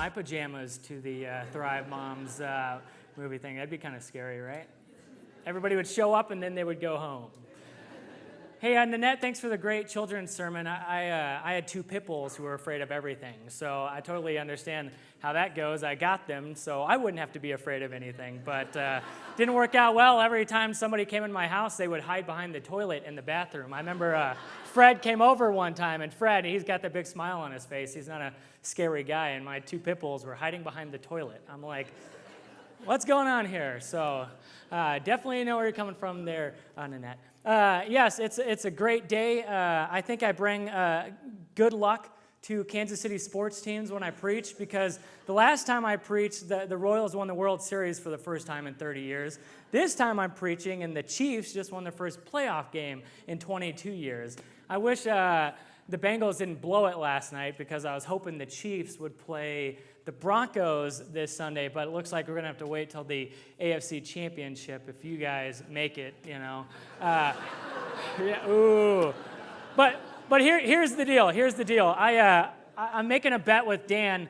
my pajamas to the Thrive Moms movie thing. That'd be kind of scary, right? Everybody would show up and then they would go home. Hey, Nanette, thanks for the great children's sermon. I had two pit bulls who were afraid of everything, so I totally understand how that goes. I got them, so I wouldn't have to be afraid of anything, but didn't work out well. Every time somebody came in my house, they would hide behind the toilet in the bathroom. I remember Fred came over one time, and Fred, he's got the big smile on his face. He's not a scary guy, and my two pit bulls were hiding behind the toilet. I'm like, what's going on here? So definitely know where you're coming from there, Nanette. Yes, it's a great day. I think I bring good luck to Kansas City sports teams when I preach, because the last time I preached, the Royals won the World Series for the first time in 30 years. This time I'm preaching, and the Chiefs just won their first playoff game in 22 years. I wish the Bengals didn't blow it last night, because I was hoping the Chiefs would play the Broncos this Sunday, but it looks like we're going to have to wait till the AFC Championship if you guys make it, you know. Yeah, ooh. But here's the deal. Here's the deal. I'm making a bet with Dan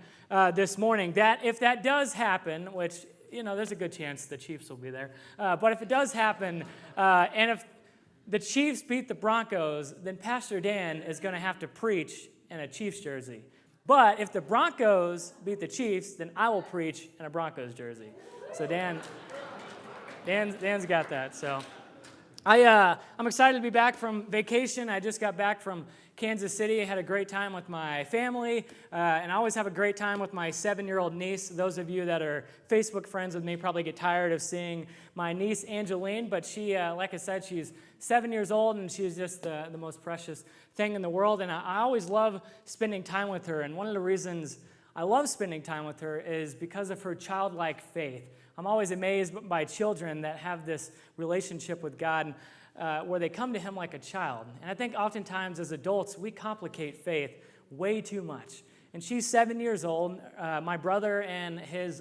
this morning that if that does happen, which, you know, there's a good chance the Chiefs will be there, but if it does happen, and if the Chiefs beat the Broncos, then Pastor Dan is going to have to preach in a Chiefs jersey. But if the Broncos beat the Chiefs, then I will preach in a Broncos jersey. So Dan's got that. So I'm excited to be back from vacation. I just got back from Kansas City. I had a great time with my family, and I always have a great time with my 7-year-old niece. Those of you that are Facebook friends with me probably get tired of seeing my niece, Angeline, but she, like I said, she's 7 years old, and she's just the most precious thing in the world, and I always love spending time with her, and one of the reasons I love spending time with her is because of her childlike faith. I'm always amazed by children that have this relationship with God where they come to Him like a child. And I think oftentimes as adults, we complicate faith way too much. And she's 7 years old. My brother and his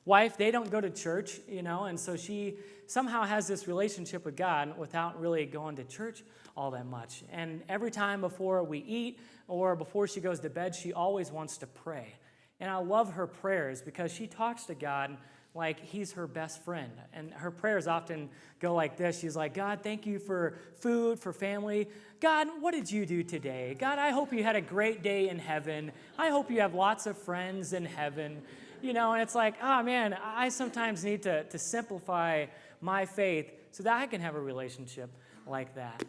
wife, they don't go to church, you know, and so she somehow has this relationship with God without really going to church all that much. And every time before we eat or before she goes to bed, she always wants to pray. And I love her prayers because she talks to God like He's her best friend. And her prayers often go like this. She's like, God, thank you for food, for family. God, what did you do today? God, I hope you had a great day in heaven. I hope you have lots of friends in heaven. You know, and it's like, oh man, I sometimes need to simplify my faith so that I can have a relationship like that.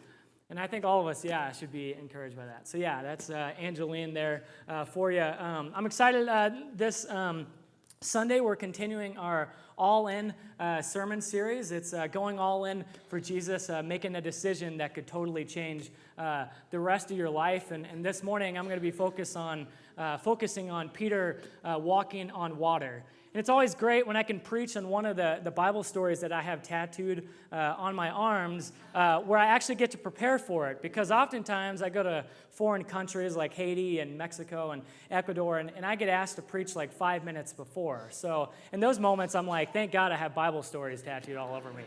And I think all of us, should be encouraged by that. So that's Angeline there for you. I'm excited this Sunday, we're continuing our All In sermon series. It's going all in for Jesus, making a decision that could totally change the rest of your life. And this morning, I'm going to be focusing on Peter walking on water. And it's always great when I can preach on one of the Bible stories that I have tattooed on my arms where I actually get to prepare for it. Because oftentimes I go to foreign countries like Haiti and Mexico and Ecuador, and I get asked to preach like 5 minutes before. So in those moments, I'm like, thank God I have Bible stories tattooed all over me.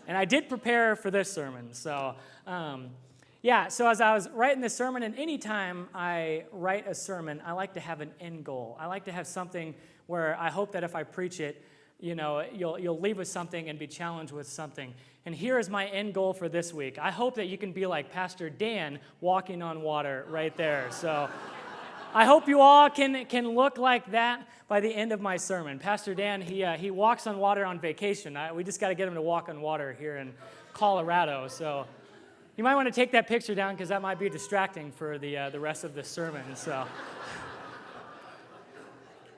And I did prepare for this sermon. So so as I was writing this sermon, and anytime I write a sermon, I like to have an end goal. I like to have something where I hope that if I preach it, you know, you'll leave with something and be challenged with something. And here is my end goal for this week. I hope that you can be like Pastor Dan walking on water right there. So I hope you all can look like that by the end of my sermon. Pastor Dan, he walks on water on vacation. We just got to get him to walk on water here in Colorado. So you might want to take that picture down because that might be distracting for the rest of the sermon. So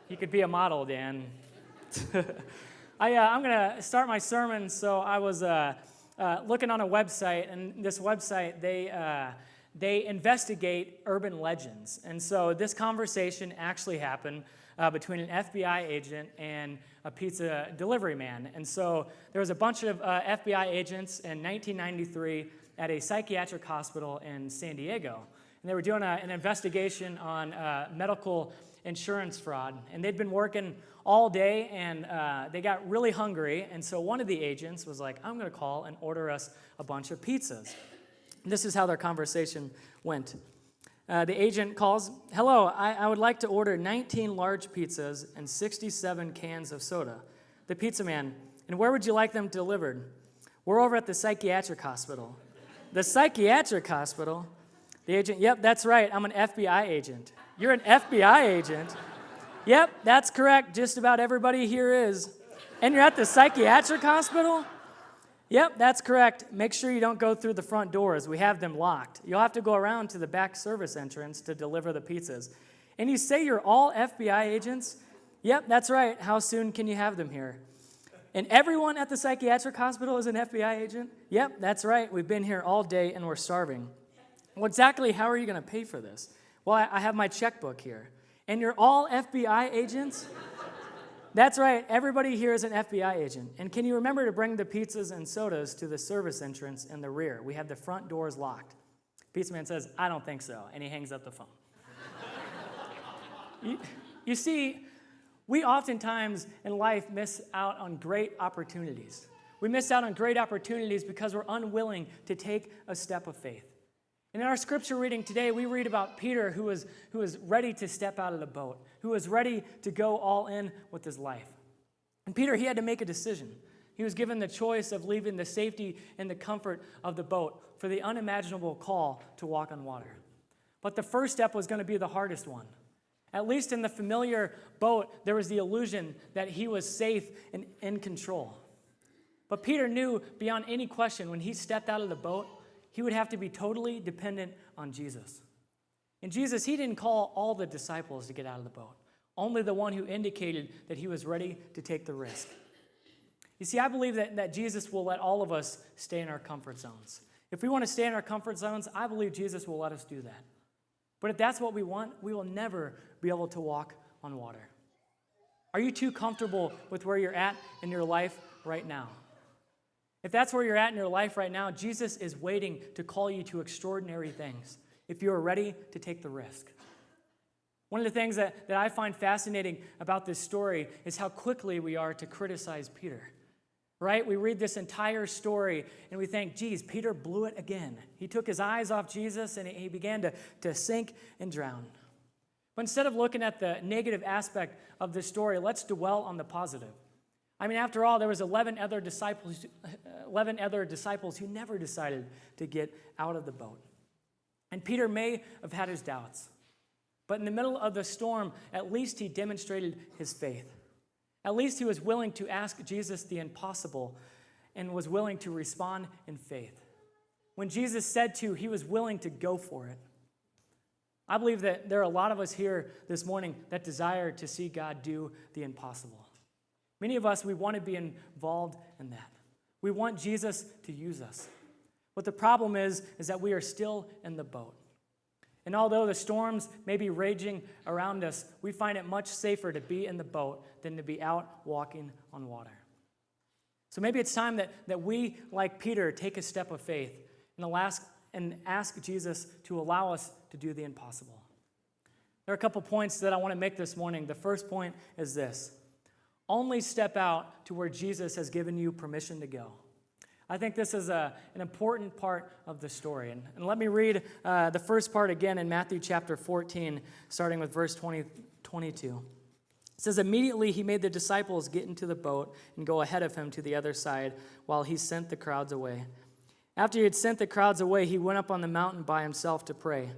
you could be a model, Dan. I'm going to start my sermon. So I was looking on a website, and this website, they investigate urban legends. And so this conversation actually happened between an FBI agent and a pizza delivery man. And so there was a bunch of FBI agents in 1993 at a psychiatric hospital in San Diego. And they were doing an investigation on medical insurance fraud. And they'd been working all day, and they got really hungry. And so one of the agents was like, I'm going to call and order us a bunch of pizzas. And this is how their conversation went. The agent calls, "Hello, I would like to order 19 large pizzas and 67 cans of soda." The pizza man, "And where would you like them delivered?" "We're over at the psychiatric hospital." "The psychiatric hospital?" The agent, "Yep, that's right. I'm an FBI agent." "You're an FBI agent?" "Yep, that's correct. Just about everybody here is." "And you're at the psychiatric hospital?" "Yep, that's correct. Make sure you don't go through the front doors. We have them locked. You'll have to go around to the back service entrance to deliver the pizzas." "And you say you're all FBI agents?" "Yep, that's right. How soon can you have them here?" "And everyone at the psychiatric hospital is an FBI agent?" "Yep, that's right. We've been here all day and we're starving." "Well, exactly how are you going to pay for this?" "Well, I have my checkbook here." "And you're all FBI agents?" "That's right. Everybody here is an FBI agent. And can you remember to bring the pizzas and sodas to the service entrance in the rear? We have the front doors locked." Pizza man says, "I don't think so," and he hangs up the phone. You see, we oftentimes in life miss out on great opportunities. We miss out on great opportunities because we're unwilling to take a step of faith. And in our scripture reading today, we read about Peter who was ready to step out of the boat, who was ready to go all in with his life. And Peter, he had to make a decision. He was given the choice of leaving the safety and the comfort of the boat for the unimaginable call to walk on water. But the first step was going to be the hardest one. At least in the familiar boat, there was the illusion that he was safe and in control. But Peter knew beyond any question when he stepped out of the boat, he would have to be totally dependent on Jesus. And Jesus, he didn't call all the disciples to get out of the boat, only the one who indicated that he was ready to take the risk. You see, I believe that Jesus will let all of us stay in our comfort zones. If we want to stay in our comfort zones, I believe Jesus will let us do that. But if that's what we want, we will never be able to walk on water. Are you too comfortable with where you're at in your life right now? If that's where you're at in your life right now, Jesus is waiting to call you to extraordinary things if you are ready to take the risk. One of the things that I find fascinating about this story is how quickly we are to criticize Peter. Right? We read this entire story and we think, geez, Peter blew it again. He took his eyes off Jesus and he began to sink and drown. But instead of looking at the negative aspect of this story, let's dwell on the positive. I mean, after all, there was 11 other disciples who never decided to get out of the boat. And Peter may have had his doubts. But in the middle of the storm, at least he demonstrated his faith. At least he was willing to ask Jesus the impossible and was willing to respond in faith. When Jesus said to, he was willing to go for it. I believe that there are a lot of us here this morning that desire to see God do the impossible. Many of us, we want to be involved in that. We want Jesus to use us. But the problem is that we are still in the boat. And although the storms may be raging around us, we find it much safer to be in the boat than to be out walking on water. So maybe it's time that we, like Peter, take a step of faith and ask Jesus to allow us to do the impossible. There are a couple points that I want to make this morning. The first point is this: only step out to where Jesus has given you permission to go. I think this is an important part of the story. And let me read the first part again in Matthew chapter 14, starting with verse 22. It says, "Immediately he made the disciples get into the boat and go ahead of him to the other side while he sent the crowds away. After he had sent the crowds away, he went up on the mountain by himself to pray.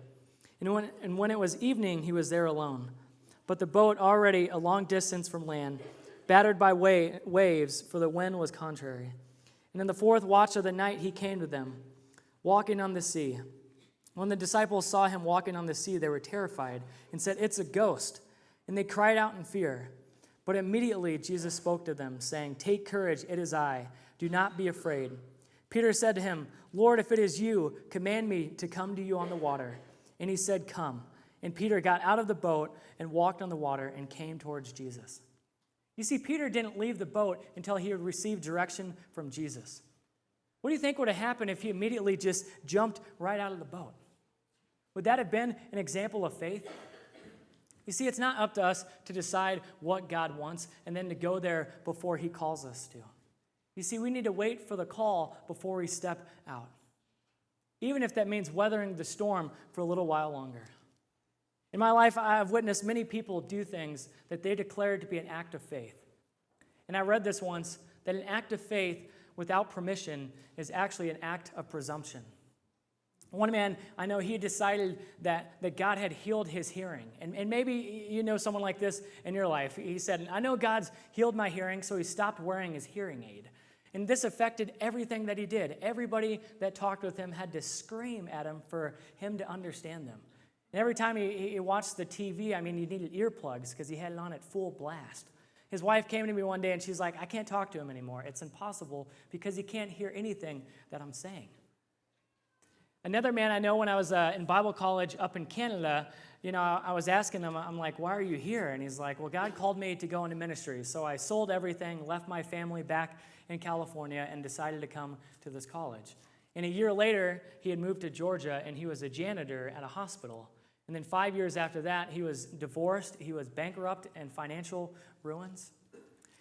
And when it was evening, he was there alone. But the boat, already a long distance from land, battered by waves, for the wind was contrary. And in the fourth watch of the night he came to them, walking on the sea. When the disciples saw him walking on the sea, they were terrified and said, 'It's a ghost.' And they cried out in fear. But immediately Jesus spoke to them, saying, 'Take courage, it is I. Do not be afraid.' Peter said to him, 'Lord, if it is you, command me to come to you on the water.' And he said, 'Come.' And Peter got out of the boat and walked on the water and came towards Jesus." You see, Peter didn't leave the boat until he had received direction from Jesus. What do you think would have happened if he immediately just jumped right out of the boat? Would that have been an example of faith? You see, it's not up to us to decide what God wants and then to go there before he calls us to. You see, we need to wait for the call before we step out, even if that means weathering the storm for a little while longer. In my life, I've witnessed many people do things that they declared to be an act of faith. And I read this once, that an act of faith without permission is actually an act of presumption. One man I know, he decided that God had healed his hearing. And maybe you know someone like this in your life. He said, I know God's healed my hearing, so he stopped wearing his hearing aid. And this affected everything that he did. Everybody that talked with him had to scream at him for him to understand them. And every time he watched the TV, he needed earplugs because he had it on at full blast. His wife came to me one day and she's like, I can't talk to him anymore. It's impossible because he can't hear anything that I'm saying. Another man I know, when I was in Bible college up in Canada, I was asking him, I'm like, why are you here? And he's like, well, God called me to go into ministry. So I sold everything, left my family back in California, and decided to come to this college. And a year later, he had moved to Georgia, and he was a janitor at a hospital. And then 5 years after that, he was divorced, he was bankrupt, and financial ruins.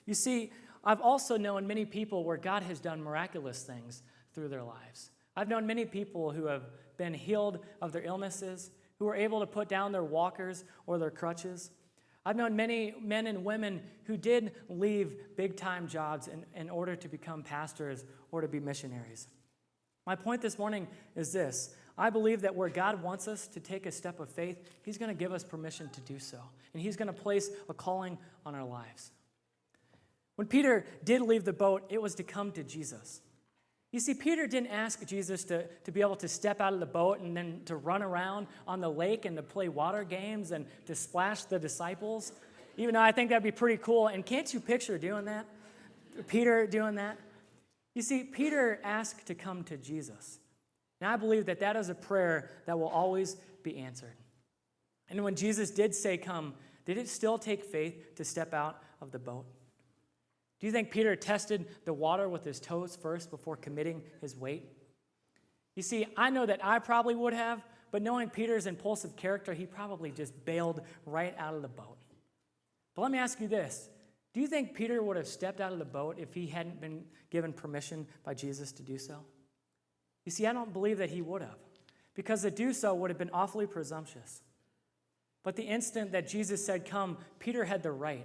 You see, I've also known many people where God has done miraculous things through their lives. I've known many people who have been healed of their illnesses, who were able to put down their walkers or their crutches. I've known many men and women who did leave big-time jobs in order to become pastors or to be missionaries. My point this morning is this. I believe that where God wants us to take a step of faith, he's going to give us permission to do so. And he's going to place a calling on our lives. When Peter did leave the boat, it was to come to Jesus. You see, Peter didn't ask Jesus to be able to step out of the boat and then to run around on the lake and to play water games and to splash the disciples, even though I think that'd be pretty cool. And can't you picture doing that? Peter doing that? You see, Peter asked to come to Jesus. And I believe that that is a prayer that will always be answered. And when Jesus did say come, did it still take faith to step out of the boat? Do you think Peter tested the water with his toes first before committing his weight? You see, I know that I probably would have, but knowing Peter's impulsive character, he probably just bailed right out of the boat. But let me ask you this. Do you think Peter would have stepped out of the boat if he hadn't been given permission by Jesus to do so? You see, I don't believe that he would have, because to do so would have been awfully presumptuous. But the instant that Jesus said, come, Peter had the right.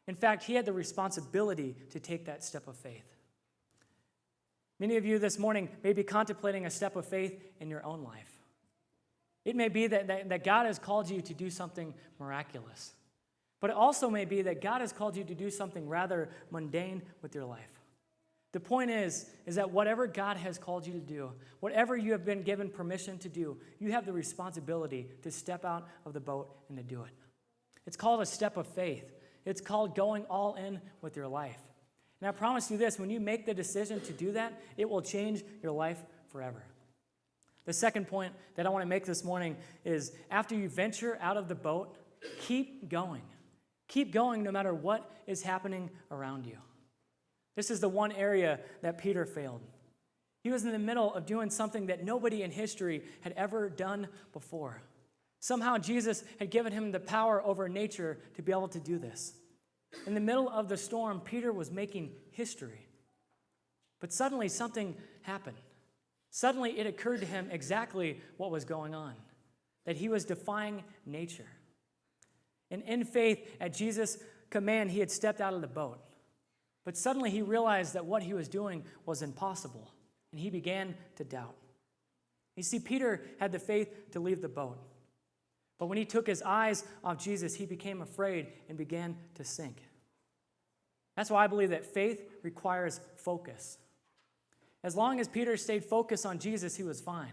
In fact, he had the responsibility to take that step of faith. Many of you this morning may be contemplating a step of faith in your own life. It may be that God has called you to do something miraculous. But it also may be that God has called you to do something rather mundane with your life. The point is that whatever God has called you to do, whatever you have been given permission to do, you have the responsibility to step out of the boat and to do it. It's called a step of faith. It's called going all in with your life. And I promise you this, when you make the decision to do that, it will change your life forever. The second point that I want to make this morning is after you venture out of the boat, keep going. Keep going no matter what is happening around you. This is the one area that Peter failed. He was in the middle of doing something that nobody in history had ever done before. Somehow Jesus had given him the power over nature to be able to do this. In the middle of the storm, Peter was making history. But suddenly something happened. Suddenly it occurred to him exactly what was going on, that he was defying nature. And in faith, at Jesus' command, he had stepped out of the boat. But suddenly he realized that what he was doing was impossible, and he began to doubt. You see, Peter had the faith to leave the boat. But when he took his eyes off Jesus, he became afraid and began to sink. That's why I believe that faith requires focus. As long as Peter stayed focused on Jesus, he was fine.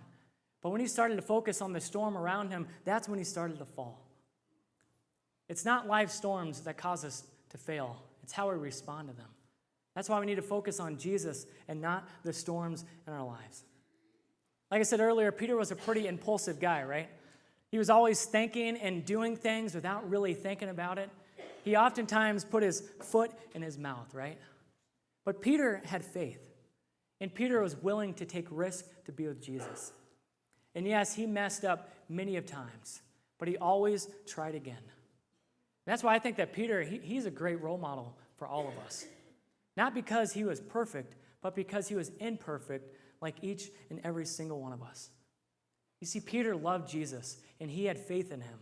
But when he started to focus on the storm around him, that's when he started to fall. It's not life storms that cause us to fail. It's how we respond to them. That's why we need to focus on Jesus and not the storms in our lives. Like I said earlier, Peter was a pretty impulsive guy, right? He was always thinking and doing things without really thinking about it. He oftentimes put his foot in his mouth, right? But Peter had faith, and Peter was willing to take risks to be with Jesus. And yes, he messed up many of times, but he always tried again. And that's why I think that Peter, he's a great role model for all of us. Not because he was perfect, but because he was imperfect like each and every single one of us. You see, Peter loved Jesus, and he had faith in him.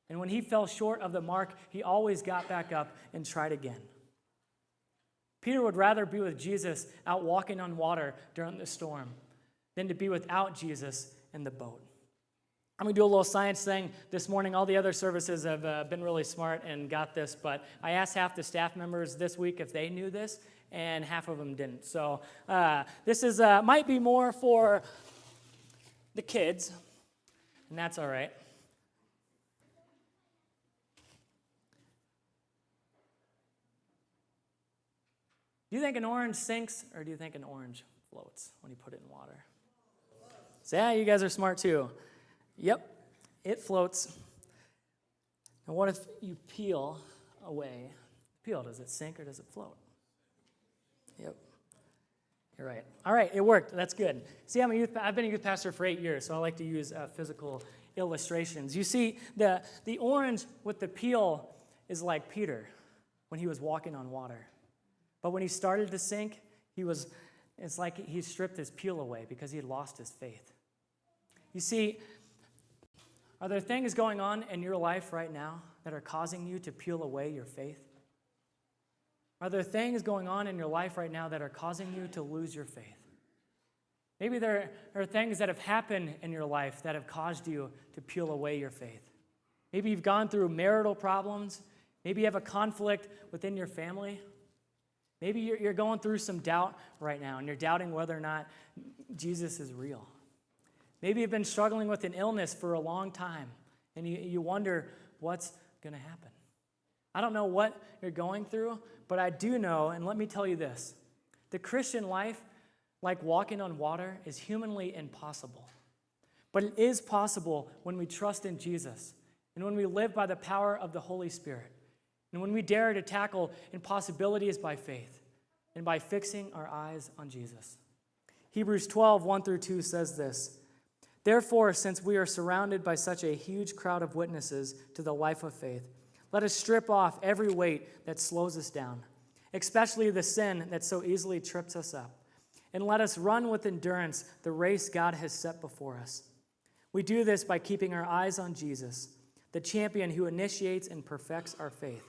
And when he fell short of the mark, he always got back up and tried again. Peter would rather be with Jesus out walking on water during the storm than to be without Jesus in the boat. I'm going to do a little science thing this morning. All the other services have been really smart and got this, but I asked half the staff members this week if they knew this, and half of them didn't. So this is might be more for the kids, and that's all right. Do you think an orange sinks, or do you think an orange floats when you put it in water? So yeah, you guys are smart too. Yep, it floats. And what if you peel away? Does it sink or does it float? Yep, you're right. All right, it worked. That's good. See, I've been a youth pastor for 8 years, so I like to use physical illustrations. You see, the orange with the peel is like Peter when he was walking on water. But when he started to sink, it's like he stripped his peel away because he had lost his faith. You see, are there things going on in your life right now that are causing you to peel away your faith? Are there things going on in your life right now that are causing you to lose your faith? Maybe there are things that have happened in your life that have caused you to peel away your faith. Maybe you've gone through marital problems. Maybe you have a conflict within your family. Maybe you're going through some doubt right now, and you're doubting whether or not Jesus is real. Maybe you've been struggling with an illness for a long time, and you wonder what's going to happen. I don't know what you're going through, but I do know, and let me tell you this. The Christian life, like walking on water, is humanly impossible. But it is possible when we trust in Jesus, and when we live by the power of the Holy Spirit, and when we dare to tackle impossibilities by faith, and by fixing our eyes on Jesus. Hebrews 12, 1-2 says this, "Therefore, since we are surrounded by such a huge crowd of witnesses to the life of faith, let us strip off every weight that slows us down, especially the sin that so easily trips us up, and let us run with endurance the race God has set before us. We do this by keeping our eyes on Jesus, the champion who initiates and perfects our faith.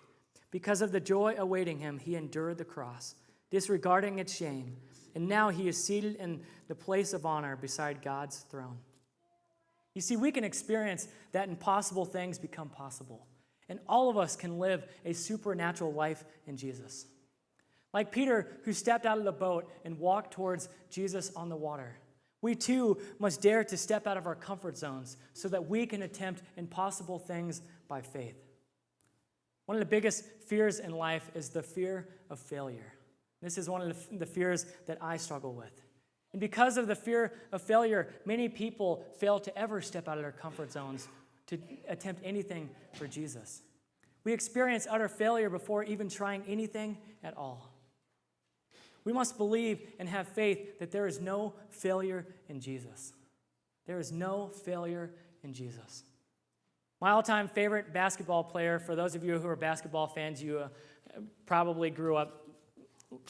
Because of the joy awaiting him, he endured the cross, disregarding its shame, and now he is seated in the place of honor beside God's throne." You see, we can experience that impossible things become possible, and all of us can live a supernatural life in Jesus. Like Peter, who stepped out of the boat and walked towards Jesus on the water, we too must dare to step out of our comfort zones so that we can attempt impossible things by faith. One of the biggest fears in life is the fear of failure. This is one of the fears that I struggle with. And because of the fear of failure, many people fail to ever step out of their comfort zones to attempt anything for Jesus. We experience utter failure before even trying anything at all. We must believe and have faith that there is no failure in Jesus. There is no failure in Jesus. My all-time favorite basketball player, for those of you who are basketball fans, you probably grew up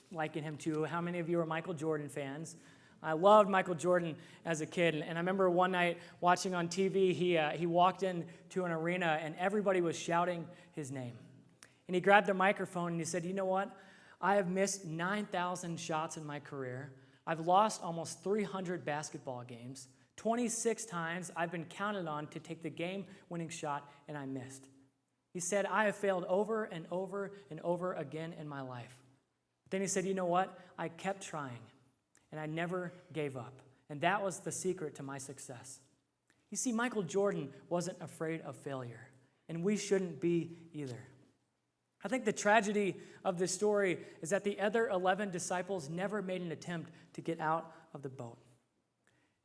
liking him too. How many of you are Michael Jordan fans? I loved Michael Jordan as a kid, and I remember one night watching on TV, he walked into an arena and everybody was shouting his name. And he grabbed the microphone and he said, "You know what? I have missed 9,000 shots in my career. I've lost almost 300 basketball games. 26 times I've been counted on to take the game-winning shot, and I missed." He said, "I have failed over and over and over again in my life." But then he said, "You know what? I kept trying, and I never gave up. And that was the secret to my success." You see, Michael Jordan wasn't afraid of failure, and we shouldn't be either. I think the tragedy of this story is that the other 11 disciples never made an attempt to get out of the boat.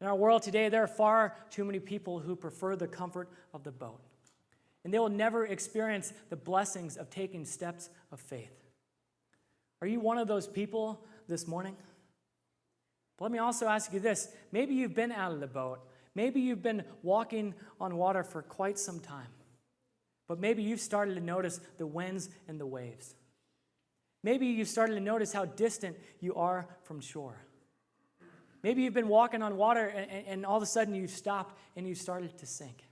In our world today, there are far too many people who prefer the comfort of the boat, and they will never experience the blessings of taking steps of faith. Are you one of those people this morning? But let me also ask you this. Maybe you've been out of the boat. Maybe you've been walking on water for quite some time. But maybe you've started to notice the winds and the waves. Maybe you've started to notice how distant you are from shore. Maybe you've been walking on water and all of a sudden you've stopped and you started to sink.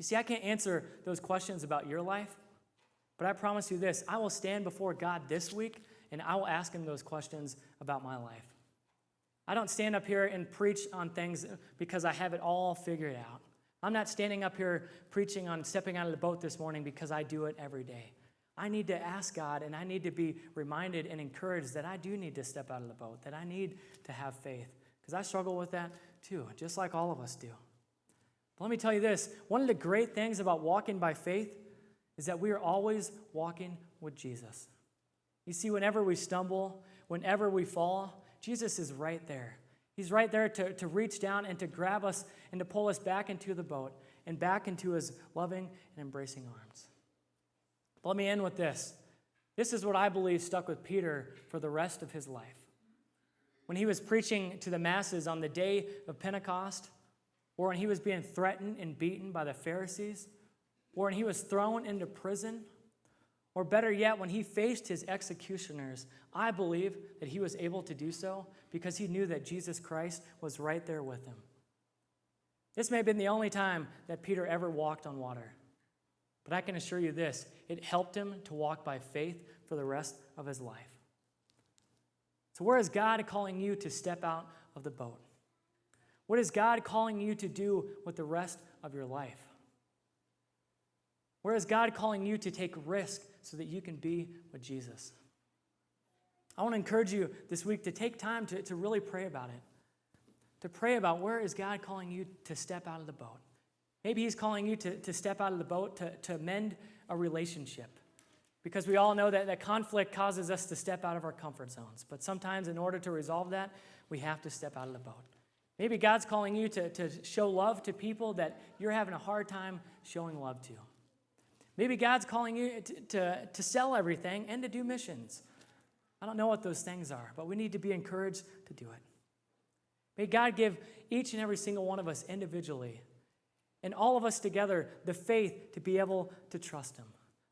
You see, I can't answer those questions about your life, but I promise you this, I will stand before God this week and I will ask him those questions about my life. I don't stand up here and preach on things because I have it all figured out. I'm not standing up here preaching on stepping out of the boat this morning because I do it every day. I need to ask God, and I need to be reminded and encouraged that I do need to step out of the boat, that I need to have faith, because I struggle with that too, just like all of us do. But let me tell you this, one of the great things about walking by faith is that we are always walking with Jesus. You see, whenever we stumble, whenever we fall, Jesus is right there. He's right there to reach down and to grab us and to pull us back into the boat and back into his loving and embracing arms. But let me end with this. This is what I believe stuck with Peter for the rest of his life. When he was preaching to the masses on the day of Pentecost, or when he was being threatened and beaten by the Pharisees, or when he was thrown into prison, or better yet, when he faced his executioners, I believe that he was able to do so because he knew that Jesus Christ was right there with him. This may have been the only time that Peter ever walked on water. But I can assure you this, it helped him to walk by faith for the rest of his life. So where is God calling you to step out of the boat? What is God calling you to do with the rest of your life? Where is God calling you to take risk so that you can be with Jesus? I want to encourage you this week to take time to really pray about it. To pray about where is God calling you to step out of the boat. Maybe he's calling you to step out of the boat to mend a relationship. Because we all know that conflict causes us to step out of our comfort zones. But sometimes in order to resolve that, we have to step out of the boat. Maybe God's calling you to show love to people that you're having a hard time showing love to. Maybe God's calling you to sell everything and to do missions. I don't know what those things are, but we need to be encouraged to do it. May God give each and every single one of us individually and all of us together the faith to be able to trust him,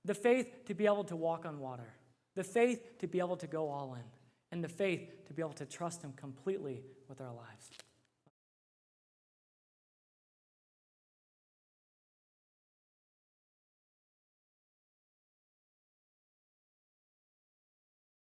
the faith to be able to walk on water, the faith to be able to go all in, and the faith to be able to trust him completely with our lives.